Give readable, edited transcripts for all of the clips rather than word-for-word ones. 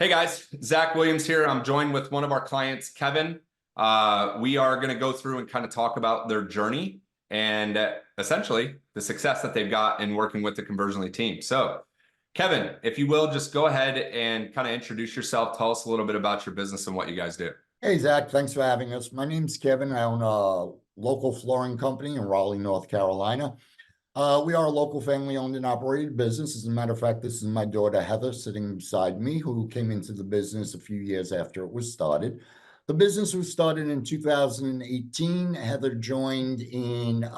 Hey guys, Zach Williams here. I'm joined with one of our clients, Kevin. We are going to go through and kind of talk about their journey and essentially the success that they've got in working with the Conversionly team. So, Kevin, if you will, just go ahead and kind of introduce yourself. Tell us a little bit about your business and what you guys do. Hey, Zach, thanks for having us. My name's Kevin. I own a local flooring company in Raleigh, North Carolina. We are a local family-owned and operated business. As a matter of fact, this is my daughter, Heather, sitting beside me, who came into the business a few years after it was started. The business was started in 2018. Heather joined in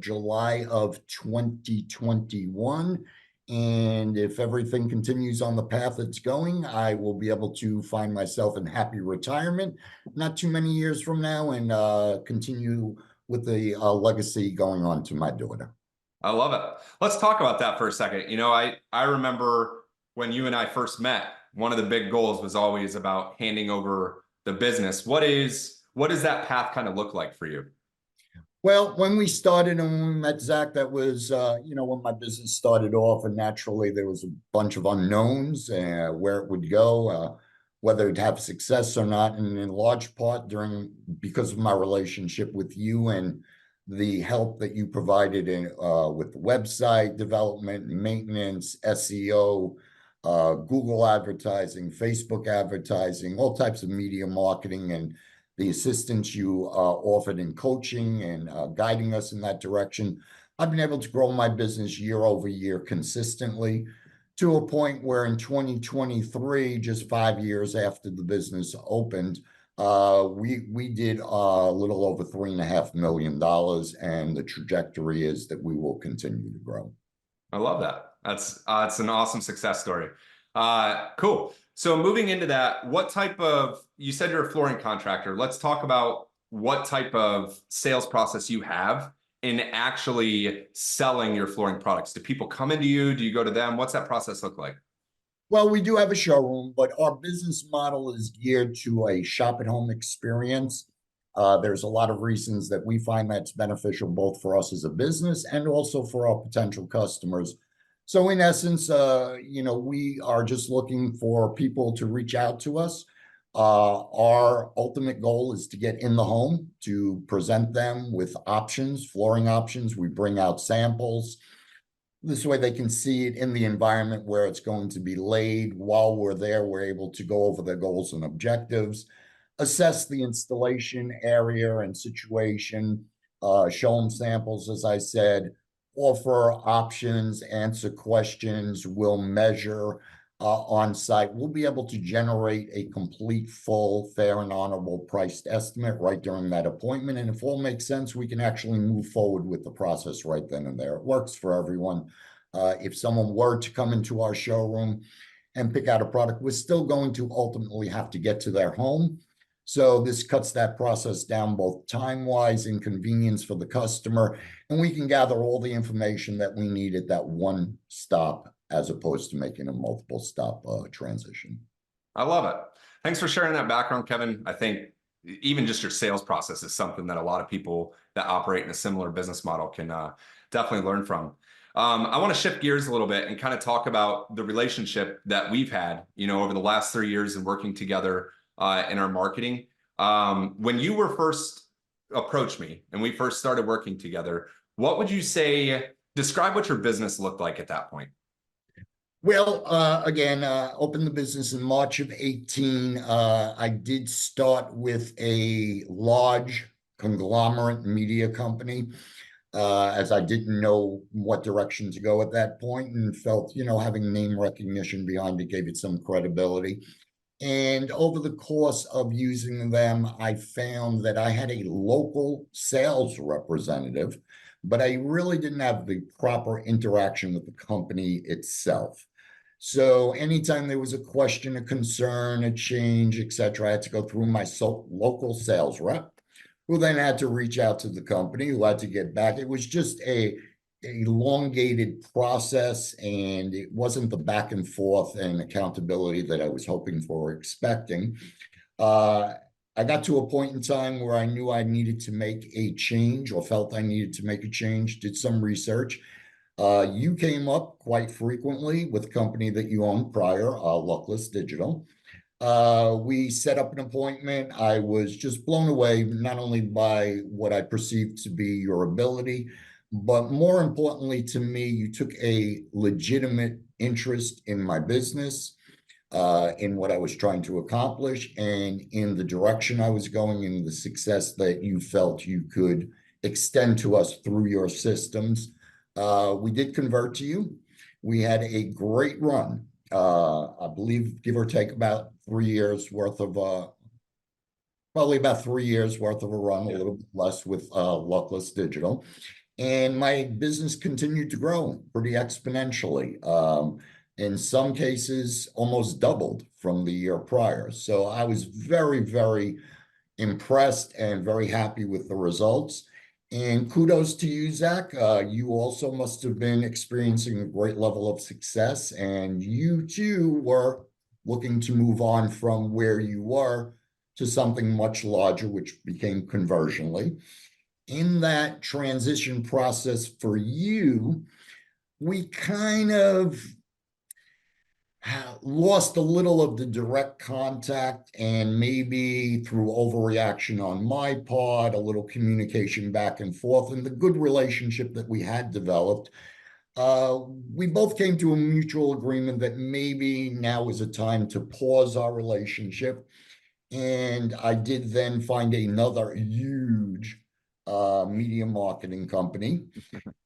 July of 2021. And if everything continues on the path it's going, I will be able to find myself in happy retirement not too many years from now and continue with the legacy going on to my daughter. I love it. Let's talk about that for a second. I remember when you and I first met, one of the big goals was always about handing over the business. What does that path kind of look like for you? Well, when we started and when we met Zach, that was, when my business started off, and naturally there was a bunch of unknowns where it would go, whether it'd have success or not. And in large part, because of my relationship with you and the help that you provided with the website development, maintenance, SEO, Google advertising, Facebook advertising, all types of media marketing, and the assistance you offered in coaching and guiding us in that direction, I've been able to grow my business year over year consistently to a point where in 2023, just 5 years after the business opened, we did a little over $3.5 million, and the trajectory is that we will continue to grow. I love that. It's an awesome success story. Cool. So moving into that, you said you're a flooring contractor. Let's talk about what type of sales process you have in actually selling your flooring products. Do people come into you? Do you go to them? What's that process look like? Well, we do have a showroom, but our business model is geared to a shop-at-home experience. There's a lot of reasons that we find that's beneficial both for us as a business and also for our potential customers. So in essence, we are just looking for people to reach out to us. Our ultimate goal is to get in the home, to present them with options, flooring options. We bring out samples. This way they can see it in the environment where it's going to be laid. While we're there, we're able to go over their goals and objectives, assess the installation area and situation, show them samples, as I said, offer options, answer questions. We'll measure on site. We'll be able to generate a complete, full, fair, and honorable priced estimate right during that appointment. And if all makes sense, we can actually move forward with the process right then and there. It works for everyone. If someone were to come into our showroom and pick out a product, we're still going to ultimately have to get to their home. So this cuts that process down both time-wise and convenience for the customer, and we can gather all the information that we need at that one stop as opposed to making a multiple stop transition. I love it. Thanks for sharing that background, Kevin. I think even just your sales process is something that a lot of people that operate in a similar business model can definitely learn from. I want to shift gears a little bit and kind of talk about the relationship that we've had, over the last 3 years and working together in our marketing. When you were first approached me and we first started working together, what would you say, describe what your business looked like at that point? Well, again, opened the business in March of 18. I did start with a large conglomerate media company, as I didn't know what direction to go at that point and felt, having name recognition behind it gave it some credibility. And over the course of using them, I found that I had a local sales representative, but I really didn't have the proper interaction with the company itself. So anytime there was a question, a concern, a change, etc., I had to go through my local sales rep, who then had to reach out to the company, who had to get back. It was just a elongated process, and it wasn't the back and forth and accountability that I was hoping for or expecting. I got to a point in time where I knew I needed to make a change or felt I needed to make a change, did some research, You came up quite frequently with a company that you owned prior, Luckless Digital. We set up an appointment. I was just blown away, not only by what I perceived to be your ability, but more importantly to me, you took a legitimate interest in my business, in what I was trying to accomplish, and in the direction I was going, and the success that you felt you could extend to us through your systems. We did convert to you. We had a great run. I believe, give or take, about 3 years worth of probably about 3 years worth of a run, a little bit less with Luckless Digital. And my business continued to grow pretty exponentially. In some cases, almost doubled from the year prior. So I was very, very impressed and very happy with the results. And kudos to you, Zach. You also must have been experiencing a great level of success, and you too were looking to move on from where you were to something much larger, which became Conversionly. In that transition process for you, we kind of lost a little of the direct contact, and maybe through overreaction on my part, a little communication back and forth, and the good relationship that we had developed, we both came to a mutual agreement that maybe now is a time to pause our relationship. And I did then find another huge media marketing company,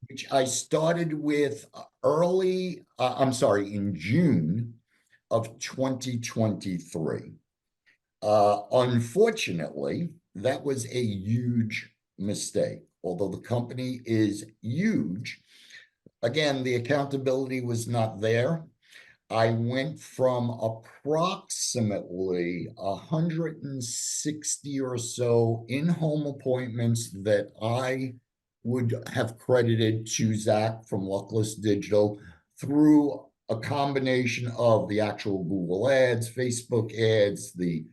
which I started with in June of 2023. Unfortunately, that was a huge mistake. Although the company is huge, again, the accountability was not there. I went from approximately 160 or so in-home appointments that I would have credited to Zach from Luckless Digital, through a combination of the actual Google ads, Facebook ads, the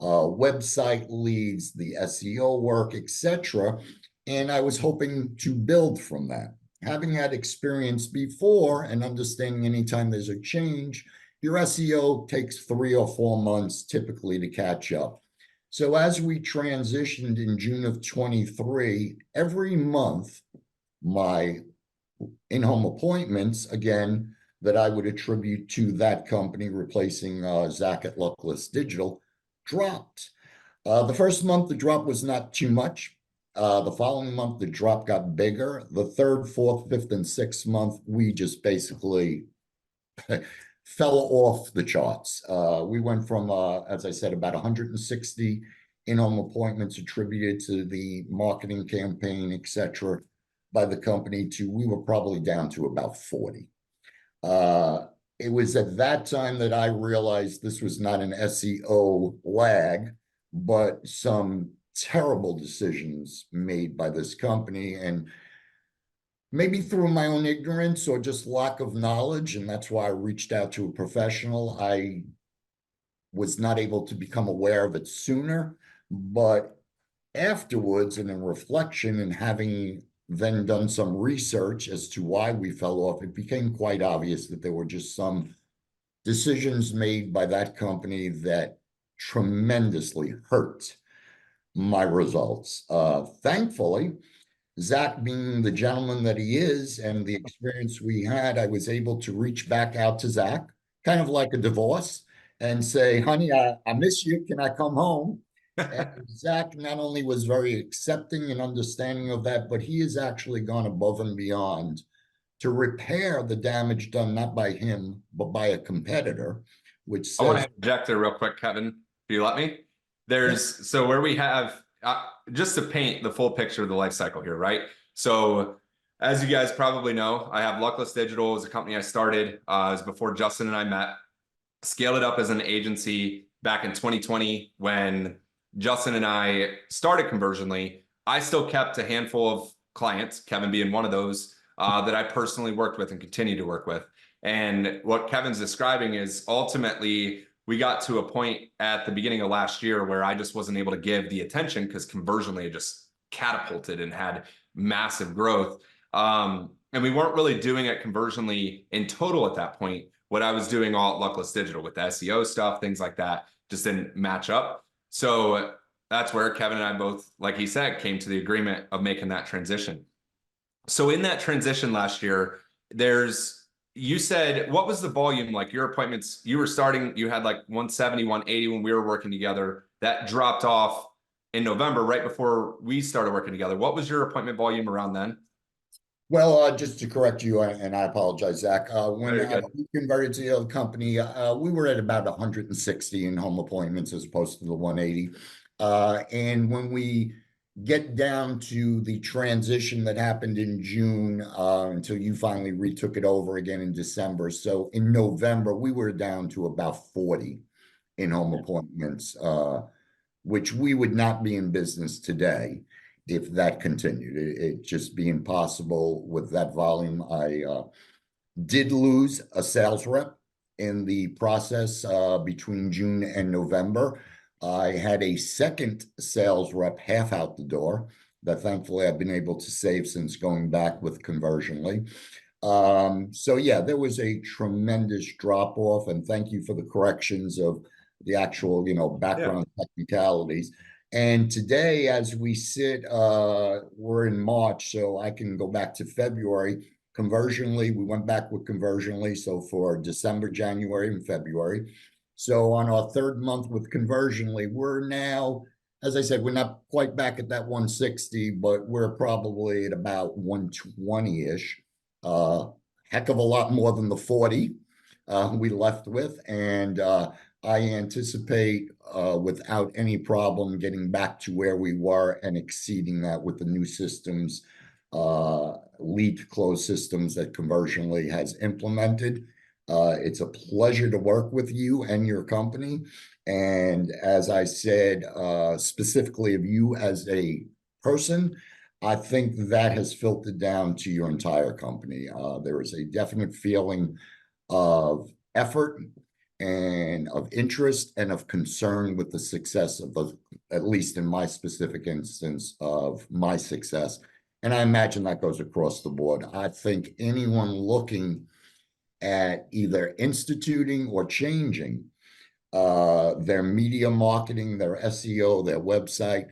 website leads, the SEO work, etc. And I was hoping to build from that. Having had experience before and understanding anytime there's a change, your SEO takes 3 or 4 months typically to catch up. So as we transitioned in June of 23, every month, my in-home appointments, again, that I would attribute to that company replacing Zach at Luckless Digital, dropped. The first month, the drop was not too much. The following month, the drop got bigger. The third, fourth, fifth, and sixth month, we just basically fell off the charts. We went from, as I said, about 160 in-home appointments attributed to the marketing campaign, etc., by the company, to we were probably down to about 40. It was at that time that I realized this was not an SEO lag, but some terrible decisions made by this company, and maybe through my own ignorance or just lack of knowledge, and that's why I reached out to a professional. I was not able to become aware of it sooner, but afterwards, and in reflection and having then done some research as to why we fell off, it became quite obvious that there were just some decisions made by that company that tremendously hurt my results. Thankfully, Zach, being the gentleman that he is and the experience we had, I was able to reach back out to Zach, kind of like a divorce, and say, honey, I miss you. Can I come home? And Zach not only was very accepting and understanding of that, but he has actually gone above and beyond to repair the damage done not by him, but by a competitor, which I want says, to interject there real quick, Kevin. Do you let me? So where we have, just to paint the full picture of the life cycle here, right? So as you guys probably know, I have Luckless Digital as a company I started. It was before Justin and I met. Scaled it up as an agency back in 2020 when Justin and I started Conversionly. I still kept a handful of clients, Kevin being one of those, that I personally worked with and continue to work with. And what Kevin's describing is ultimately we got to a point at the beginning of last year where I just wasn't able to give the attention because Conversionly just catapulted and had massive growth. And we weren't really doing it Conversionly in total at that point. What I was doing all at Luckless Digital with the SEO stuff, things like that, just didn't match up. So that's where Kevin and I both, like he said, came to the agreement of making that transition. So in that transition last year, you said, what was the volume like? Your appointments, you were starting, you had like 170, 180 when we were working together. That dropped off in November, right before we started working together. What was your appointment volume around then? Well, just to correct you, and I apologize, Zach, when Very good. we converted to the other company, we were at about 160 in-home appointments as opposed to the 180. And when we get down to the transition that happened in June, until you finally retook it over again in December. So in November, we were down to about 40 in-home appointments, which we would not be in business today if that continued. It just be impossible with that volume. I did lose a sales rep in the process between June and November. I had a second sales rep half out the door that thankfully I've been able to save since going back with Conversionly. So yeah, there was a tremendous drop off, and thank you for the corrections of the actual, background technicalities. And today, as we sit, we're in March, so I can go back to February. Conversionly, we went back with Conversionly, so for December, January, and February. So on our third month with Conversionly, we're now, as I said, we're not quite back at that 160, but we're probably at about 120-ish. Heck of a lot more than the 40 we left with. And I anticipate without any problem getting back to where we were and exceeding that with the new systems, lead to close systems that Conversionly has implemented. It's a pleasure to work with you and your company. And as I said, specifically of you as a person, I think that has filtered down to your entire company. There is a definite feeling of effort and of interest and of concern with the success of the, at least in my specific instance, of my success. And I imagine that goes across the board. I think anyone looking at either instituting or changing their media marketing, their SEO, their website,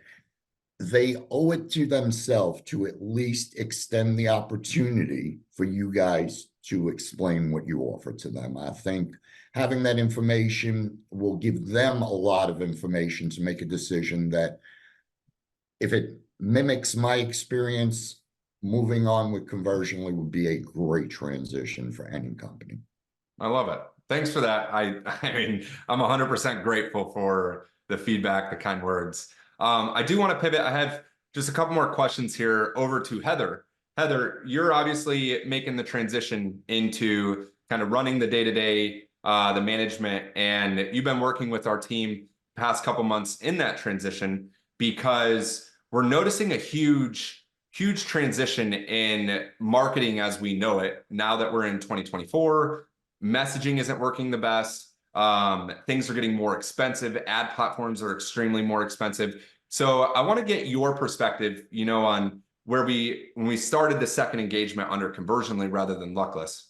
they owe it to themselves to at least extend the opportunity for you guys to explain what you offer to them. I think having that information will give them a lot of information to make a decision that, if it mimics my experience, moving on with Conversionly would be a great transition for any company. I love it. Thanks for that. I mean, I'm 100% grateful for the feedback, the kind words. I do want to pivot. I have just a couple more questions here over to Heather. Heather, you're obviously making the transition into kind of running the day-to-day, the management, and you've been working with our team past couple months in that transition, because we're noticing a huge transition in marketing as we know it now that we're in 2024. Messaging isn't working the best. Things are getting more expensive. Ad platforms are extremely more expensive. So I want to get your perspective, on when we started the second engagement under Conversionly rather than Luckless,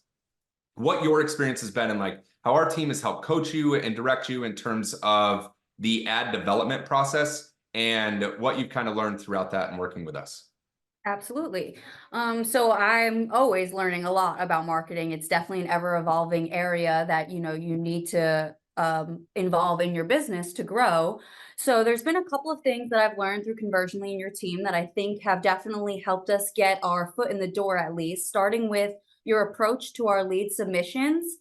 what your experience has been, and like how our team has helped coach you and direct you in terms of the ad development process and what you've kind of learned throughout that and working with us. Absolutely. So I'm always learning a lot about marketing. It's definitely an ever evolving area that, you need to involve in your business to grow. So there's been a couple of things that I've learned through Conversionly and your team that I think have definitely helped us get our foot in the door, at least, starting with your approach to our lead submissions.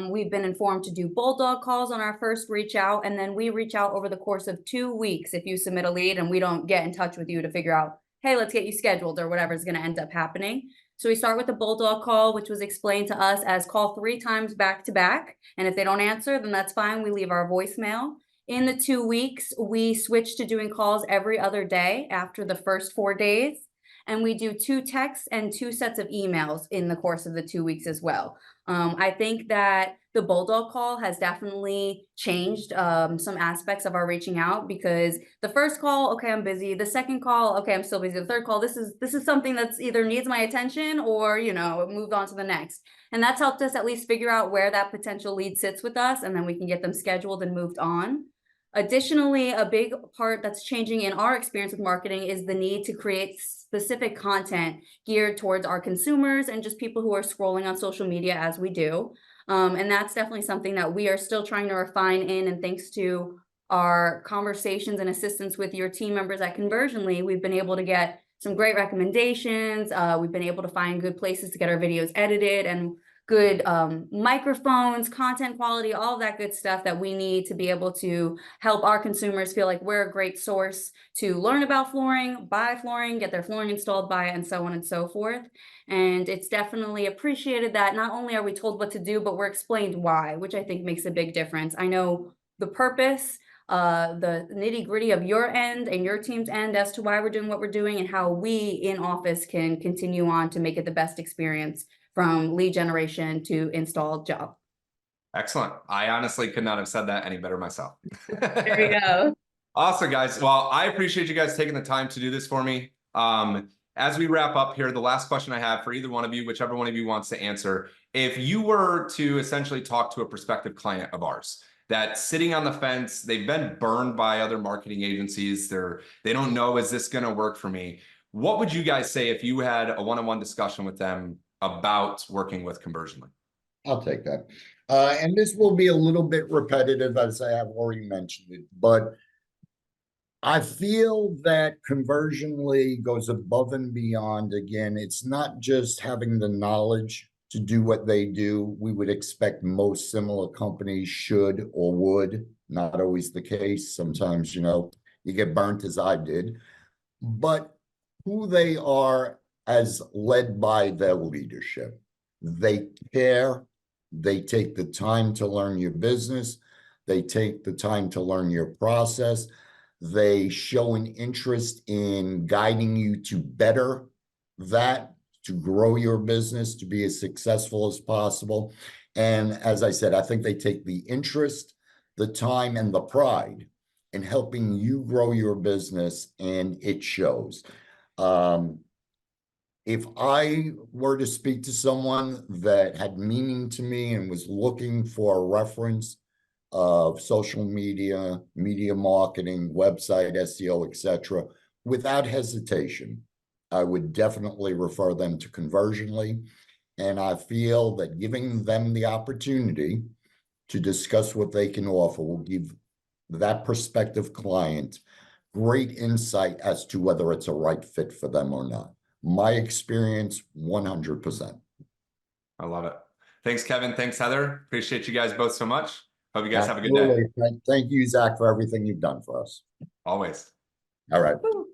We've been informed to do bulldog calls on our first reach out, and then we reach out over the course of 2 weeks if you submit a lead and we don't get in touch with you to figure out, hey, let's get you scheduled, or whatever is going to end up happening. So we start with the bulldog call, which was explained to us as call 3 times back to back. And if they don't answer, then that's fine. We leave our voicemail. In the 2 weeks, we switched to doing calls every other day after the first 4 days. And we do 2 texts and 2 sets of emails in the course of the 2 weeks as well. I think that the Bulldog call has definitely changed some aspects of our reaching out, because the first call, okay, I'm busy. The second call, okay, I'm still busy. The third call, this is something that's either needs my attention or, moved on to the next. And that's helped us at least figure out where that potential lead sits with us, and then we can get them scheduled and moved on. Additionally, a big part that's changing in our experience with marketing is the need to create specific content geared towards our consumers and just people who are scrolling on social media as we do. And that's definitely something that we are still trying to refine in. And thanks to our conversations and assistance with your team members at Conversionly, we've been able to get some great recommendations. We've been able to find good places to get our videos edited and good microphones, content quality, all of that good stuff that we need to be able to help our consumers feel like we're a great source to learn about flooring, buy flooring, get their flooring installed by it, and so on and so forth. And it's definitely appreciated that not only are we told what to do, but we're explained why, which I think makes a big difference. I know the purpose, the nitty-gritty of your end and your team's end as to why we're doing what we're doing, and how we in office can continue on to make it the best experience from lead generation to install job. Excellent. I honestly could not have said that any better myself. There you go. Awesome, guys. Well, I appreciate you guys taking the time to do this for me. As we wrap up here, the last question I have for either one of you, whichever one of you wants to answer, if you were to essentially talk to a prospective client of ours that's sitting on the fence, they've been burned by other marketing agencies, they don't know, is this going to work for me? What would you guys say if you had a one-on-one discussion with them about working with Conversionly? I'll take that. And this will be a little bit repetitive, as I have already mentioned it, but I feel that Conversionly goes above and beyond. Again, it's not just having the knowledge to do what they do. We would expect most similar companies should or would, not always the case. Sometimes, you get burnt as I did, but who they are as led by their leadership. They care. They take the time to learn your business. They take the time to learn your process. They show an interest in guiding you to better that, to grow your business, to be as successful as possible. And as I said, I think they take the interest, the time, and the pride in helping you grow your business, and it shows. If I were to speak to someone that had meaning to me and was looking for a reference of social media, media marketing, website, SEO, etc., without hesitation, I would definitely refer them to Conversionly. And I feel that giving them the opportunity to discuss what they can offer will give that prospective client great insight as to whether it's a right fit for them or not. My experience, 100%. I love it. Thanks, Kevin. Thanks, Heather. Appreciate you guys both so much. Hope you guys have a good day. Thank you, Zach, for everything you've done for us. Always. All right. Woo.